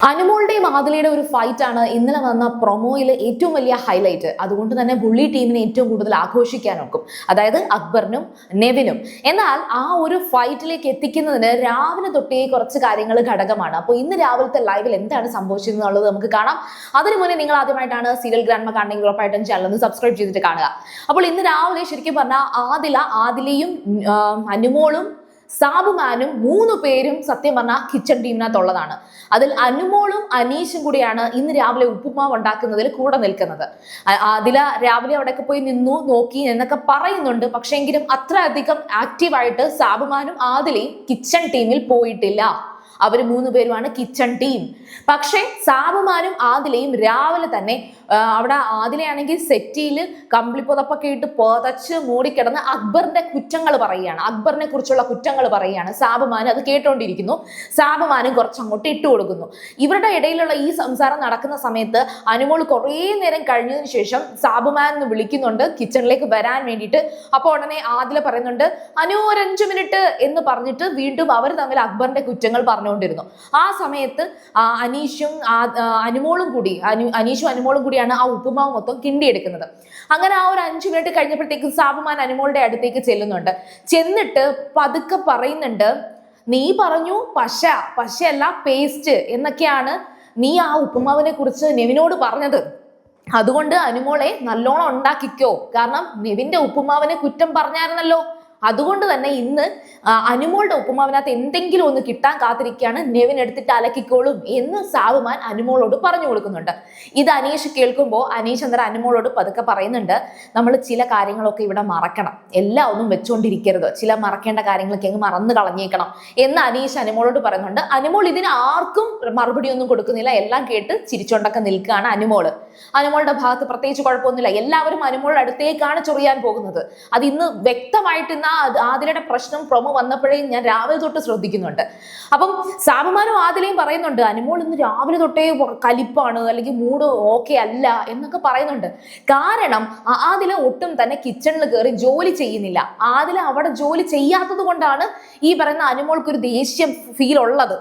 അനുമോളുടെയും ആദിലയുടെ ഒരു ഫൈറ്റ് ആണ് ഇന്നലെ വന്ന പ്രൊമോയിലെ ഏറ്റവും വലിയ ഹൈലൈറ്റ്. അതുകൊണ്ട് തന്നെ ബുള്ളി ടീമിനെ ഏറ്റവും കൂടുതൽ ആഘോഷിക്കാനൊക്കും, അതായത് അക്ബറിനും നെവിനും. എന്നാൽ ആ ഒരു ഫൈറ്റിലേക്ക് എത്തിക്കുന്നതിന് രാവിലെ തൊട്ടേ കുറച്ച് കാര്യങ്ങൾ ഘടകമാണ്. അപ്പോൾ ഇന്ന് രാവിലത്തെ ലൈവിൽ എന്താണ് സംഭവിച്ചതെന്നുള്ളത് നമുക്ക് കാണാം. അതിനു മുന്നേ നിങ്ങൾ ആദ്യമായിട്ടാണ് സീരിയൽ ഗ്രാൻഡ്മ കാണണമെങ്കിൽ ഉറപ്പായിട്ടും ചാനൽ ഒന്ന് സബ്സ്ക്രൈബ് ചെയ്തിട്ട് കാണുക. അപ്പോൾ ഇന്ന് രാവിലെ ശരിക്കും പറഞ്ഞാൽ ആദിലയും അനുമോളും സാബുമാനും 3 പേരും സത്യം പറഞ്ഞാൽ കിച്ചൺ ടീമിനകത്തുള്ളതാണ്. അതിൽ അനുമോളും അനീഷും കൂടിയാണ് ഇന്ന് രാവിലെ ഉപ്പുമാവ് ഉണ്ടാക്കുന്നതിൽ കൂടെ നിൽക്കുന്നത്. അതില രാവിലെ അവിടെയൊക്കെ പോയി നിന്നു നോക്കി എന്നൊക്കെ പറയുന്നുണ്ട്. പക്ഷെങ്കിലും അത്ര അധികം ആക്റ്റീവായിട്ട് സാബുമാനും ആദിലയും കിച്ചൺ ടീമിൽ പോയിട്ടില്ല. അവർ 3 പേരുമാണ് കിച്ചൺ ടീം. പക്ഷെ സാബുമാനും ആദിലയും രാവിലെ തന്നെ അവിടെ ആദിലയാണെങ്കിൽ സെറ്റിയിൽ കമ്പിളിപ്പുതപ്പൊക്കെ ഇട്ട് പുതച്ച് മൂടിക്കിടന്ന് അക്ബറിന്റെ കുറ്റങ്ങൾ പറയുകയാണ്, അക്ബറിനെ കുറിച്ചുള്ള കുറ്റങ്ങൾ പറയുകയാണ്. സാബുമാനും അത് കേട്ടോണ്ടിരിക്കുന്നു. സാബുമാനും കുറച്ച് അങ്ങോട്ട് ഇട്ട് കൊടുക്കുന്നു. ഇവരുടെ ഇടയിലുള്ള ഈ സംസാരം നടക്കുന്ന സമയത്ത് അനുമോൾ കുറേ നേരം കഴിഞ്ഞതിന് ശേഷം സാബുമാൻ എന്ന് വിളിക്കുന്നുണ്ട് കിച്ചണിലേക്ക് വരാൻ വേണ്ടിയിട്ട്. അപ്പോൾ ഉടനെ ആദില പറയുന്നുണ്ട് അനു ഒരു 5 മിനിറ്റ് എന്ന് പറഞ്ഞിട്ട് വീണ്ടും അവർ തമ്മിൽ അക്ബറിന്റെ കുറ്റങ്ങൾ പറഞ്ഞുകൊണ്ടിരുന്നു. ആ സമയത്ത് അനീഷും അനുമോളും കൂടിയാണ് ആ ഉപ്പുമാവ് മൊത്തം കിണ്ടിയെടുക്കുന്നത്. അങ്ങനെ ആ ഒരു 5 മിനിറ്റ് കഴിഞ്ഞപ്പോഴത്തേക്കും സാബുമാൻ അനുമോളുടെ അടുത്തേക്ക് ചെല്ലുന്നുണ്ട്. ചെന്നിട്ട് പതുക്കെ പറയുന്നുണ്ട്, നീ പറഞ്ഞു പശയല്ല പേസ്റ്റ് എന്നൊക്കെയാണ് നീ ആ ഉപ്പുമാവിനെ കുറിച്ച് നെവിനോട് പറഞ്ഞത്. അതുകൊണ്ട് അനുമോളെ നല്ലോണം ഉണ്ടാക്കിക്കോ, കാരണം നെവിന്റെ ഉപ്പുമാവിനെ കുറ്റം പറഞ്ഞായിരുന്നല്ലോ. അതുകൊണ്ട് തന്നെ ഇന്ന് അനുമോളുടെ ഉപ്പുമാവിനകത്ത് എന്തെങ്കിലും ഒന്ന് കിട്ടാൻ കാത്തിരിക്കുകയാണ്, നെവിൻ എടുത്തിട്ട് അലക്കിക്കോളും എന്ന് സാബുമാൻ അനുമോളോട് പറഞ്ഞു കൊടുക്കുന്നുണ്ട്. ഇത് അനീഷ് കേൾക്കുമ്പോൾ അനീഷ് അന്നേരം അനുമോളോട് പതുക്കെ പറയുന്നുണ്ട്, നമ്മൾ ചില കാര്യങ്ങളൊക്കെ ഇവിടെ മറക്കണം, എല്ലാം ഒന്നും വെച്ചുകൊണ്ടിരിക്കരുത്, ചില മറക്കേണ്ട കാര്യങ്ങളൊക്കെ അങ്ങ് മറന്നു കളഞ്ഞേക്കണം എന്ന് അനീഷ് അനുമോളോട് പറയുന്നുണ്ട്. അനുമോൾ ഇതിന് ആർക്കും മറുപടി ഒന്നും കൊടുക്കുന്നില്ല, എല്ലാം കേട്ട് ചിരിച്ചോണ്ടൊക്കെ നിൽക്കുകയാണ് അനുമോള്. അനുമോളുടെ ഭാഗത്ത് പ്രത്യേകിച്ച് കുഴപ്പമൊന്നുമില്ല. എല്ലാവരും അനുമോളുടെ അടുത്തേക്കാണ് ചൊറിയാൻ പോകുന്നത്. അത് ഇന്ന് വ്യക്തമായിട്ട് ആദിലയുടെ പ്രശ്നം പ്രൊമോ വന്നപ്പോഴേ ഞാൻ രാവിലെ തൊട്ട് ശ്രദ്ധിക്കുന്നുണ്ട്. അപ്പം സാബുമാനും ആദിലയും പറയുന്നുണ്ട് അനുമോൾ ഇന്ന് രാവിലെ തൊട്ടേ കലിപ്പാണ്, അല്ലെങ്കിൽ മൂഡ് ഓക്കെ അല്ല എന്നൊക്കെ പറയുന്നുണ്ട്. കാരണം ആദില ഒട്ടും തന്നെ കിച്ചണിൽ കയറി ജോലി ചെയ്യുന്നില്ല. ആദില അവിടെ ജോലി ചെയ്യാത്തത് കൊണ്ടാണ് ഈ പറയുന്ന അനുമോൾക്കൊരു ദേഷ്യം ഫീൽ ഉള്ളത്.